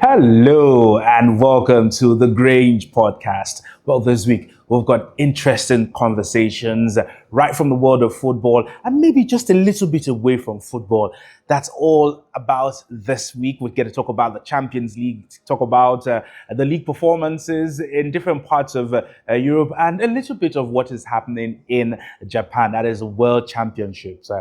Hello and welcome to the Grange Podcast. Well, this week we've got interesting conversations right from the world of football and maybe just a little bit away from football. That's all about this week. We get to talk about the Champions League, talk about the league performances in different parts of Europe and a little bit of what is happening in Japan. That is World Championships.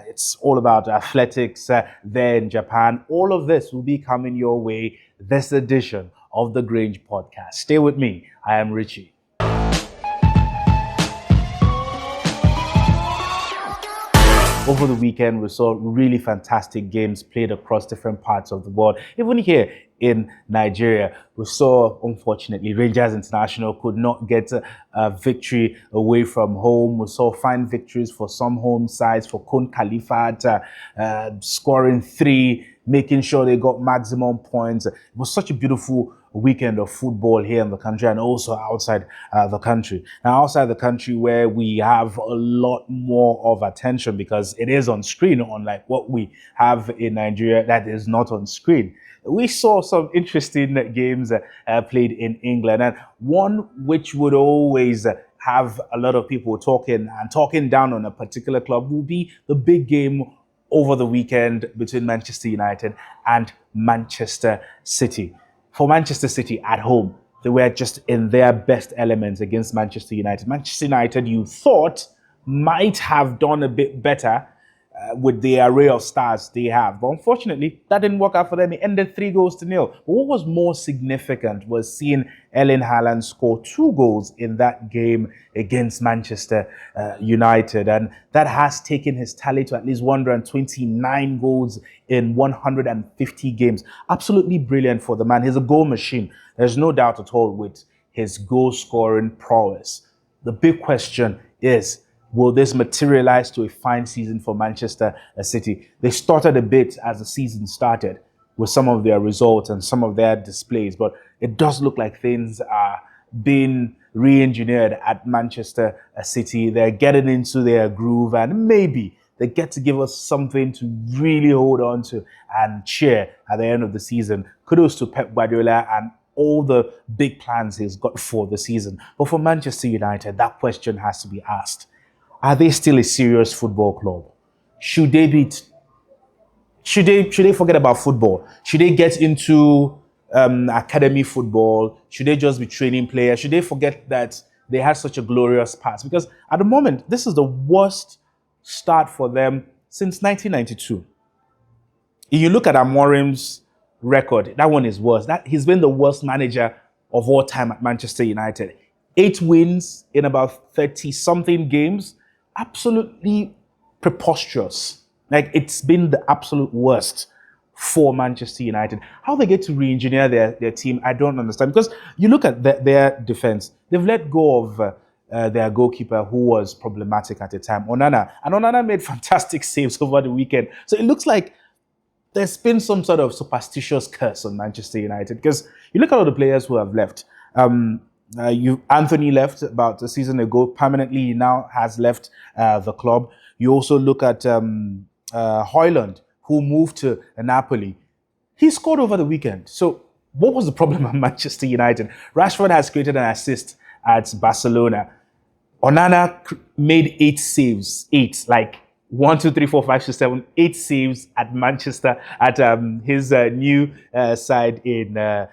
It's all about athletics there in Japan. All of this will be coming your way this edition of the Grange Podcast. Stay with me. I am Richie. Over the weekend, we saw really fantastic games played across different parts of the world. Even here in Nigeria, we saw, unfortunately, Rangers International could not get a victory away from home. We saw fine victories for some home sides, for Kun Khalifat, scoring 3, making sure they got maximum points. It was such a beautiful weekend of football here in the country and also outside the country. Now, outside the country where we have a lot more of attention because it is on screen, unlike what we have in Nigeria that is not on screen. We saw some interesting games played in England, and one which would always have a lot of people talking down on a particular club will be the big game over the weekend between Manchester United and Manchester City. For Manchester City at home, they were just in their best elements against Manchester United. Manchester United, you thought, might have done a bit better with the array of stars they have. But unfortunately, that didn't work out for them. It ended 3-0. But what was more significant was seeing Erling Haaland score 2 goals in that game against Manchester United. And that has taken his tally to at least 129 goals in 150 games. Absolutely brilliant for the man. He's a goal machine. There's no doubt at all with his goal-scoring prowess. The big question is, will this materialize to a fine season for Manchester City? They started a bit as the season started with some of their results and some of their displays, but it does look like things are being re-engineered at Manchester City. They're getting into their groove and maybe they get to give us something to really hold on to and cheer at the end of the season. Kudos to Pep Guardiola and all the big plans he's got for the season. But for Manchester United, that question has to be asked. Are they still a serious football club? Should they forget about football? Should they get into academy football? Should they just be training players? Should they forget that they had such a glorious past? Because at the moment, this is the worst start for them since 1992. If you look at Amorim's record, that one is worse. He's been the worst manager of all time at Manchester United. 8 wins in about 30-something games. Absolutely preposterous. Like, it's been the absolute worst for Manchester United. How they get to re-engineer their team, I don't understand. Because you look at their defense, they've let go of their goalkeeper who was problematic at the time, Onana. And Onana made fantastic saves over the weekend. So it looks like there's been some sort of superstitious curse on Manchester United. Because you look at all the players who have left. Anthony left about a season ago. Permanently, he now has left the club. You also look at Højlund, who moved to Napoli. He scored over the weekend. So what was the problem at Manchester United? Rashford has created an assist at Barcelona. Onana made 8 saves. 8, like 1, 2, 3, 4, 5, 6, 7, 8 saves at Manchester, at his new side in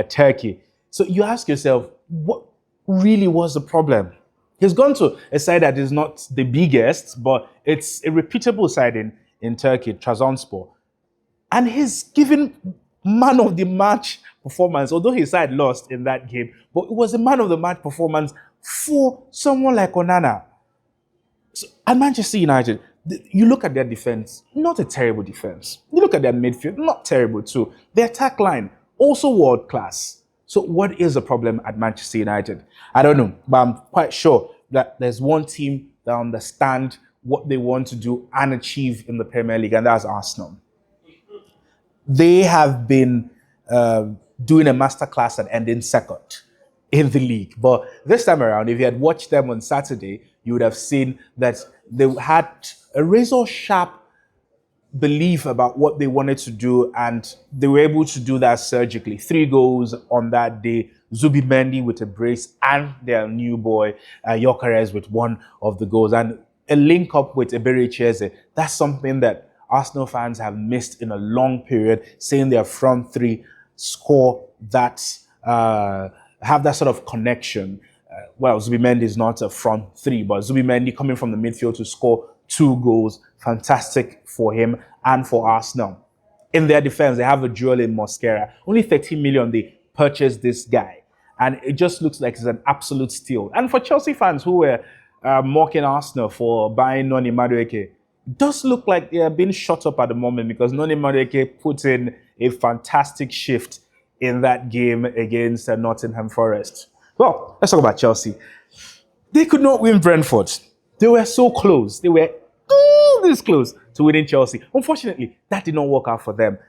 Turkey. So you ask yourself, what really was the problem? He's gone to a side that is not the biggest, but it's a reputable side in Turkey, Trabzonspor. And he's given man of the match performance, although his side lost in that game, but it was a man of the match performance for someone like Onana. So, at Manchester United, you look at their defense, not a terrible defense. You look at their midfield, not terrible too. Their attack line, also world class. So what is the problem at Manchester United? I don't know, but I'm quite sure that there's one team that understands what they want to do and achieve in the Premier League, and that's Arsenal. They have been doing a masterclass at ending second in the league. But this time around, if you had watched them on Saturday, you would have seen that they had a razor-sharp belief about what they wanted to do, and they were able to do that surgically. 3 goals on that day. Zubimendi with a brace, and their new boy, Gyökeres, with one of the goals, and a link up with Eberechi. That's something that Arsenal fans have missed in a long period, saying their front three score that, have that sort of connection. Well, Zubimendi is not a front three, but Zubimendi coming from the midfield to score 2 goals, fantastic for him and for Arsenal. In their defense, they have a jewel in Mosquera. Only 13 million they purchased this guy, and it just looks like it's an absolute steal. And for Chelsea fans who were mocking Arsenal for buying Noni Madueke, it does look like they are being shut up at the moment, because Noni Madueke put in a fantastic shift in that game against Nottingham Forest. Well, let's talk about Chelsea. They could not win Brentford. They were so close. They were this close to winning Chelsea. Unfortunately, that did not work out for them.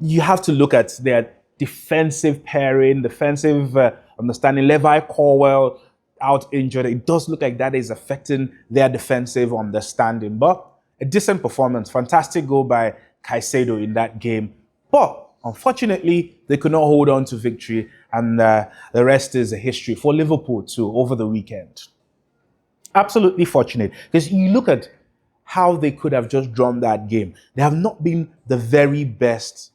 You have to look at their defensive pairing, defensive understanding. Levi Colwill out injured. It does look like that is affecting their defensive understanding. But a decent performance. Fantastic goal by Caicedo in that game. But unfortunately, they could not hold on to victory, and the rest is a history for Liverpool too over the weekend. Absolutely fortunate, because you look at how they could have just drawn that game. They have not been the very best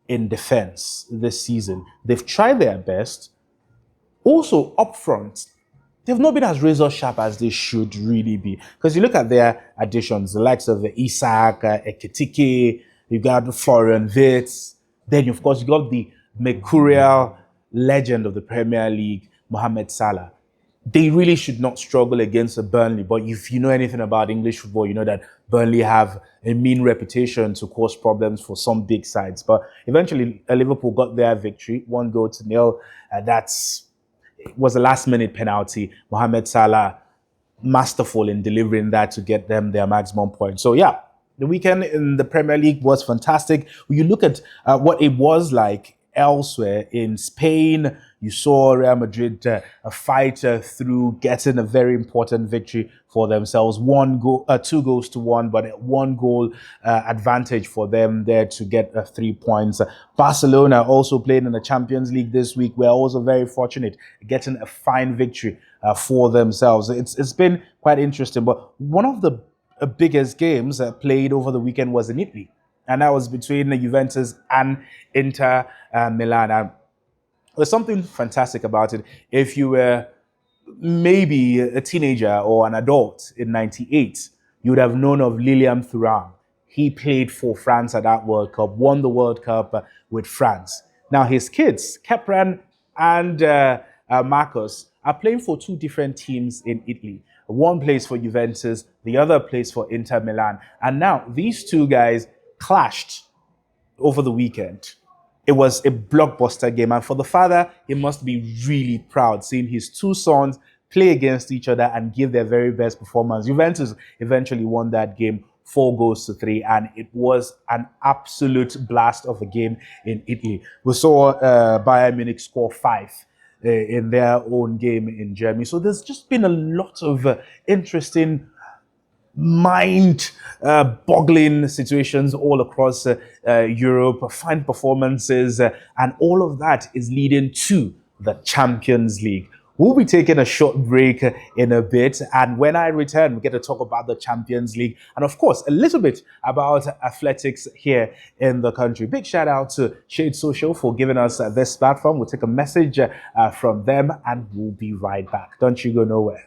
in defense this season. They've tried their best. Also, up front, they've not been as razor sharp as they should really be. Because you look at their additions, the likes of Isak, Ekitike, you got Florian Wirtz, then of course you got the mercurial legend of the Premier League, Mohamed Salah. They really should not struggle against a Burnley. But if you know anything about English football, you know that Burnley have a mean reputation to cause problems for some big sides. But eventually, Liverpool got their victory, 1-0. It was a last-minute penalty. Mohamed Salah, masterful in delivering that to get them their maximum point. So yeah, the weekend in the Premier League was fantastic. When you look at what it was like elsewhere in Spain, you saw Real Madrid fight through getting a very important victory for themselves. 2-1, but 1 goal advantage for them there to get 3 points. Barcelona also playing in the Champions League this week. We're also very fortunate getting a fine victory for themselves. It's been quite interesting. But one of the biggest games played over the weekend was in Italy, and that was between Juventus and Inter Milan. And there's something fantastic about it. If you were maybe a teenager or an adult in '98, you would have known of Lilian Thuram. He played for France at that World Cup, won the World Cup with France. Now his kids, Kepran and Marcos, are playing for 2 different teams in Italy. One plays for Juventus, the other plays for Inter Milan. And now these 2 guys clashed over the weekend. It was a blockbuster game, and for the father, he must be really proud seeing his 2 sons play against each other and give their very best performance. Juventus eventually won that game 4-3, and it was an absolute blast of a game in Italy. We saw Bayern Munich score 5 in their own game in Germany. So there's just been a lot of interesting mind-boggling situations all across Europe, fine performances, and all of that is leading to the Champions League. We'll be taking a short break in a bit, and when I return, we get to talk about the Champions League and, of course, a little bit about athletics here in the country. Big shout out to Shade Social for giving us this platform. We'll take a message from them, and we'll be right back. Don't you go nowhere.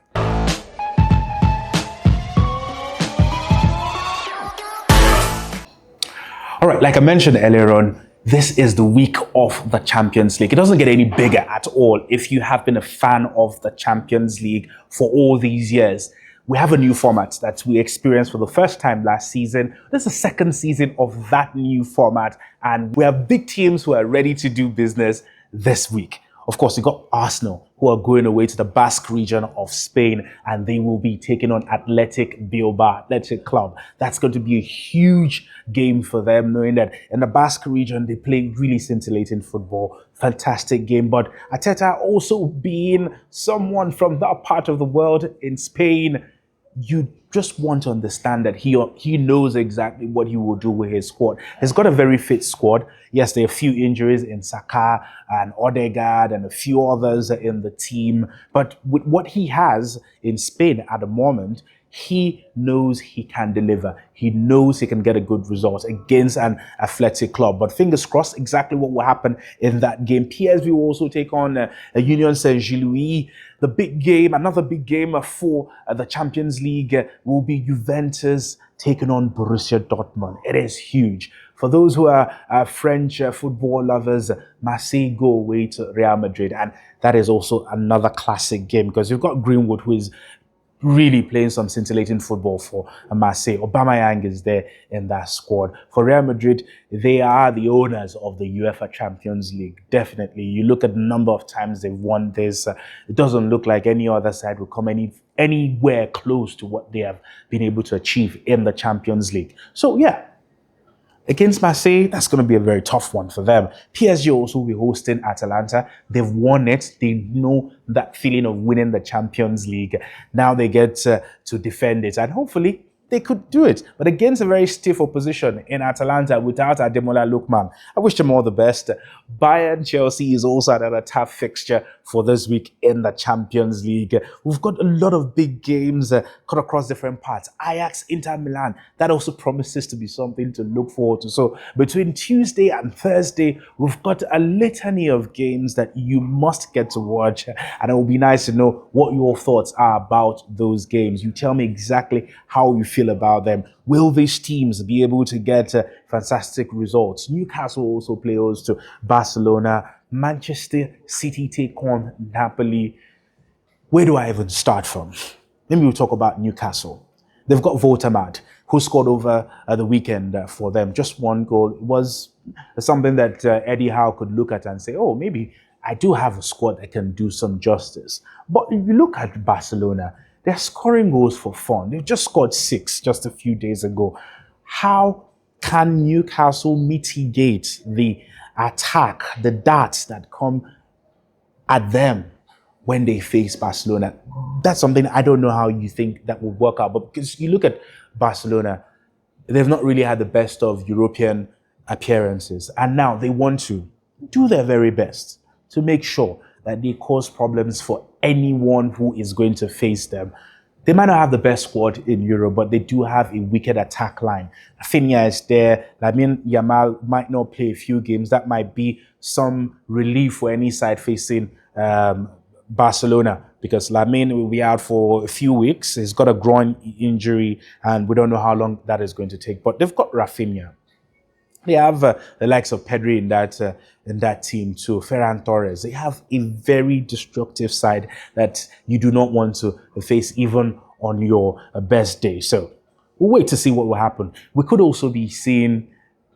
All right, like I mentioned earlier on, this is the week of the Champions League. It doesn't get any bigger at all if you have been a fan of the Champions League for all these years. We have a new format that we experienced for the first time last season. This is the second season of that new format, and we have big teams who are ready to do business this week. Of course, you got Arsenal, who are going away to the Basque region of Spain, and they will be taking on Athletic Bilbao, Athletic Club. That's going to be a huge game for them, knowing that in the Basque region, they play really scintillating football. Fantastic game. But Arteta also being someone from that part of the world in Spain, you just want to understand that he knows exactly what he will do with his squad. He's got a very fit squad. Yes, there are a few injuries in Saka and Odegaard and a few others in the team, but with what he has in Spain at the moment, he knows he can deliver. He knows he can get a good result against an athletic club. But fingers crossed, exactly what will happen in that game. PSV will also take on Union Saint-Gilloise. The big game, another big game for the Champions League will be Juventus taking on Borussia Dortmund. It is huge. For those who are French football lovers, Marseille go away to Real Madrid. And that is also another classic game because you've got Greenwood, who is really playing some scintillating football for Marseille. Aubameyang is there in that squad. For Real Madrid, they are the owners of the UEFA Champions League. Definitely. You look at the number of times they've won this, it doesn't look like any other side will come anywhere close to what they have been able to achieve in the Champions League. So yeah, against Marseille, that's going to be a very tough one for them. PSG also will be hosting Atalanta. They've won it. They know that feeling of winning the Champions League. Now they get to defend it, and hopefully they could do it. But against a very stiff opposition in Atalanta without Ademola Lookman, I wish them all the best. Bayern Chelsea is also another tough fixture for this week in the Champions League. We've got a lot of big games cut across different parts. Ajax, Inter Milan, that also promises to be something to look forward to. So between Tuesday and Thursday, we've got a litany of games that you must get to watch. And it will be nice to know what your thoughts are about those games. You tell me exactly how you feel about them. Will these teams be able to get fantastic results? Newcastle also play host to Barcelona. Manchester City take on Napoli. Where do I even start from? Maybe we'll talk about Newcastle. They've got Votamad, who scored over the weekend for them. Just one goal. It was something that Eddie Howe could look at and say, oh, maybe I do have a squad that can do some justice. But if you look at Barcelona, they're scoring goals for fun. They've just scored 6 just a few days ago. How can Newcastle mitigate the attack, the darts that come at them when they face Barcelona? That's something I don't know how you think that will work out. But because you look at Barcelona, they've not really had the best of European appearances. And now they want to do their very best to make sure that they cause problems for anyone who is going to face them. They might not have the best squad in Europe, but they do have a wicked attack line. Rafinha is there. Lamine Yamal might not play a few games. That might be some relief for any side facing Barcelona, because Lamine will be out for a few weeks. He's got a groin injury, and we don't know how long that is going to take. But they've got Rafinha. They have the likes of Pedri in that team too, Ferran Torres. They have a very destructive side that you do not want to face even on your best day. So we'll wait to see what will happen. We could also be seeing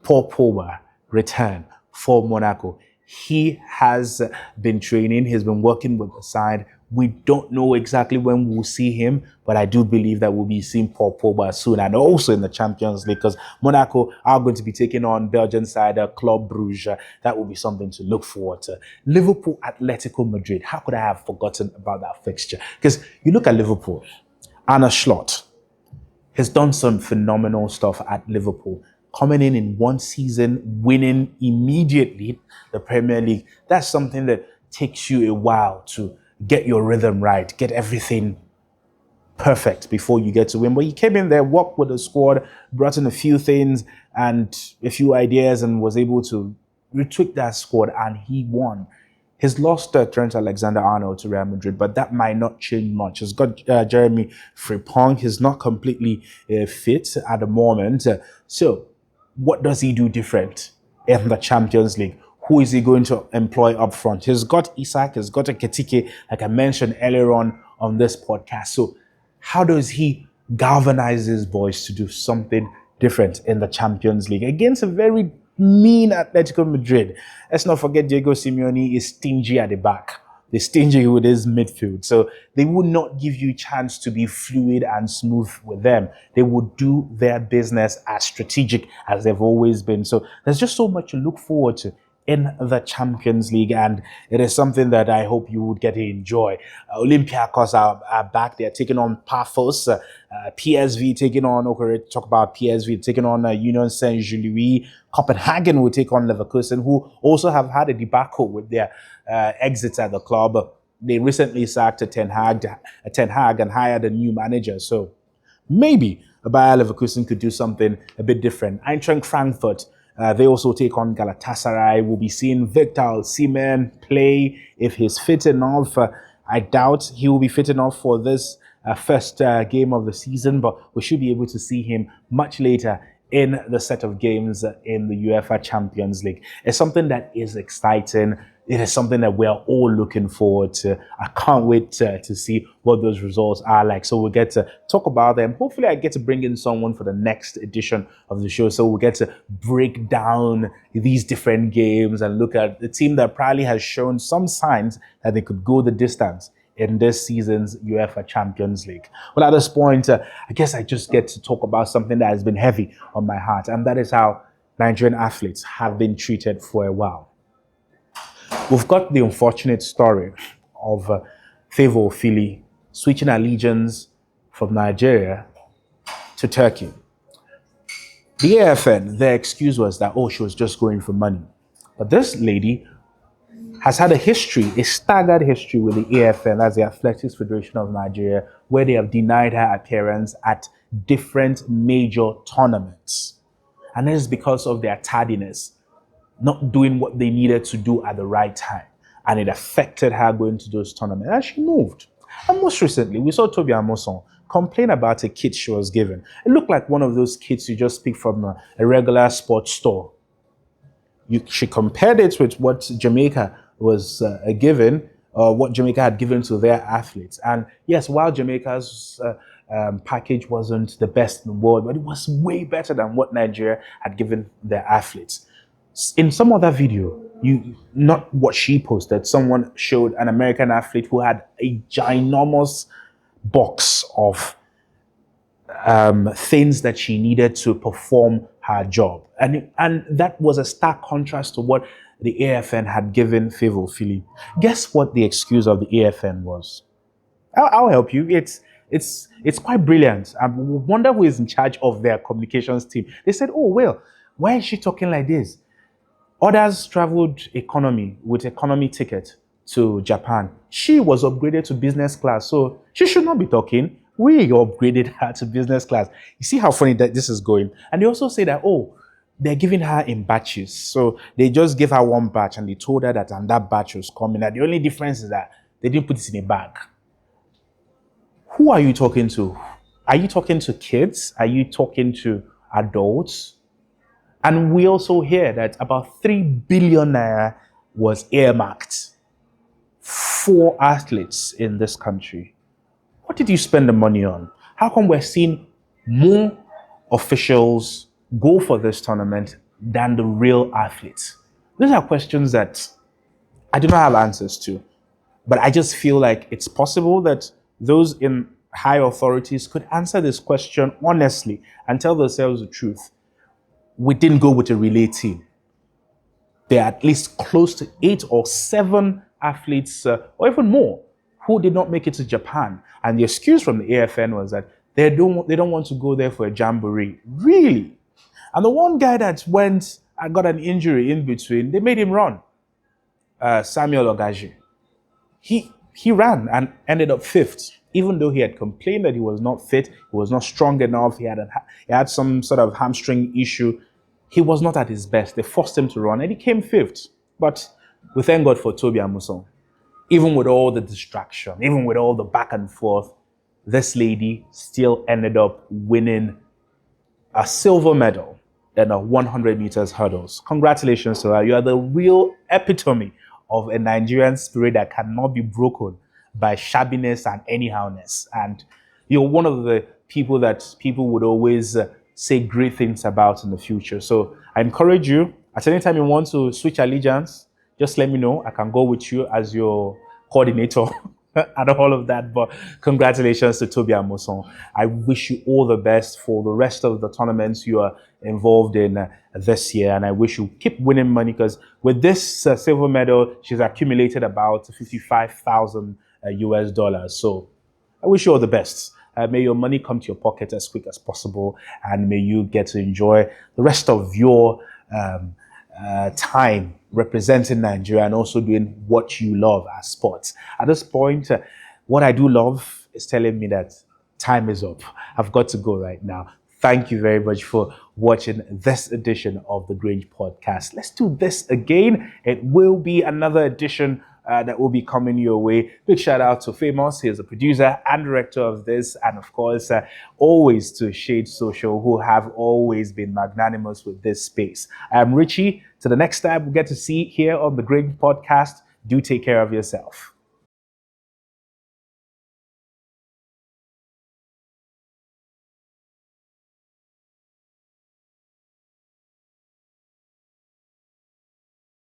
Paul Pogba return for Monaco. He has been training. He's been working with the side. We don't know exactly when we'll see him, but I do believe that we'll be seeing Paul Pogba soon, and also in the Champions League, because Monaco are going to be taking on Belgian side Club Brugge. That will be something to look forward to. Liverpool, Atletico Madrid. How could I have forgotten about that fixture? Because you look at Liverpool, Arne Slot has done some phenomenal stuff at Liverpool. Coming in one season, winning immediately the Premier League. That's something that takes you a while to get your rhythm right, get everything perfect before you get to win. But he came in there, worked with the squad, brought in a few things and a few ideas, and was able to retweak that squad, and he won. He's lost Trent Alexander-Arnold to Real Madrid, but that might not change much. He's got Jeremy Frimpong. He's not completely fit at the moment. So what does he do different in the Champions League? Who is he going to employ up front? He's got Isak, he's got a Ketike, like I mentioned earlier on this podcast. So how does he galvanize his boys to do something different in the Champions League against a very mean Atletico Madrid? Let's not forget Diego Simeone is stingy at the back. They're stingy with his midfield. So they would not give you a chance to be fluid and smooth with them. They would do their business as strategic as they've always been. So there's just so much to look forward to in the Champions League, and it is something that I hope you would get to enjoy. Olympiacos are back. They're taking on Paphos. PSV taking on, okay, talk about PSV taking on Union Saint-Gilloise. Copenhagen will take on Leverkusen, who also have had a debacle with their exits at the club. They recently sacked Ten Hag and hired a new manager. So maybe Bayer Leverkusen could do something a bit different. Eintracht Frankfurt, they also take on Galatasaray. We'll be seeing Victor Osimhen play if he's fit enough. I doubt he will be fit enough for this first game of the season, but we should be able to see him much later in the set of games in the UEFA Champions League. It's something that is exciting. It is something that we're all looking forward to. I can't wait to see what those results are like. So we'll get to talk about them. Hopefully I get to bring in someone for the next edition of the show. So we'll get to break down these different games and look at the team that probably has shown some signs that they could go the distance in this season's UEFA Champions League. Well, at this point, I guess I just get to talk about something that has been heavy on my heart, and that is how Nigerian athletes have been treated for a while. We've got the unfortunate story of Favour Ofili switching allegiance from Nigeria to Turkey. The AFN, their excuse was that, she was just going for money. But this lady has had a staggered history with the AFN, that's the Athletics Federation of Nigeria, where they have denied her appearance at different major tournaments. And this is because of their tardiness, not doing what they needed to do at the right time. And it affected her going to those tournaments. And she moved. And most recently, we saw Toby Amoson complain about a kit she was given. It looked like one of those kits you just pick from a regular sports store. She compared it with what Jamaica was given, what Jamaica had given to their athletes. And yes, while Jamaica's package wasn't the best in the world, but it was way better than what Nigeria had given their athletes. In some other video, not what she posted, someone showed an American athlete who had a ginormous box of things that she needed to perform her job. And that was a stark contrast to what the AFN had given Favour Ofili. Guess what the excuse of the AFN was? I'll help you. It's quite brilliant. I wonder who is in charge of their communications team. They said, why is she talking like this? Others traveled economy with economy ticket to Japan. She was upgraded to business class, so she should not be talking. We upgraded her to business class. You see how funny that this is going? And they also say that, they're giving her in batches. So they just gave her one batch and they told her that and that batch was coming. And the only difference is that they didn't put it in a bag. Who are you talking to? Are you talking to kids? Are you talking to adults? And we also hear that about 3 billion naira was earmarked for athletes in this country. What did you spend the money on? How come we're seeing more officials go for this tournament than the real athletes? These are questions that I do not have answers to, but I just feel like it's possible that those in high authorities could answer this question honestly and tell themselves the truth. We didn't go with a relay team. There are at least close to 8 or 7 athletes, or even more, who did not make it to Japan. And the excuse from the AFN was that they don't want to go there for a jamboree. Really? And the one guy that went and got an injury in between, they made him run. Samuel Ogaji. He ran and ended up 5th, even though he had complained that he was not fit, he was not strong enough, he had some sort of hamstring issue. He was not at his best. They forced him to run and he came 5th. But we thank God for Toby Amuson. Even with all the distraction, even with all the back and forth, this lady still ended up winning a silver medal in a 100 meters hurdles. Congratulations to her. You are the real epitome of a Nigerian spirit that cannot be broken by shabbiness and anyhowness. And you're one of the people that people would always say great things about in the future. So I encourage you, at any time you want to switch allegiance, just let me know. I can go with you as your coordinator. and all of that. But congratulations to Toby Amoson. I wish you all the best for the rest of the tournaments you are involved in this year. And I wish you keep winning money, because with this silver medal, she's accumulated about 55,000 US dollars. So I wish you all the best. May your money come to your pocket as quick as possible, and may you get to enjoy the rest of your time representing Nigeria and also doing what you love as sports. At this point, what I do love is telling me that time is up. I've got to go right now. Thank you very much for watching this edition of the Grange Podcast. Let's do this again. It will be another edition that will be coming your way. Big shout out to Famous. He's the producer and director of this. And of course, always to Shade Social, who have always been magnanimous with this space. I am Richie. Till the next time we get to see here on the Grange Podcast, do take care of yourself.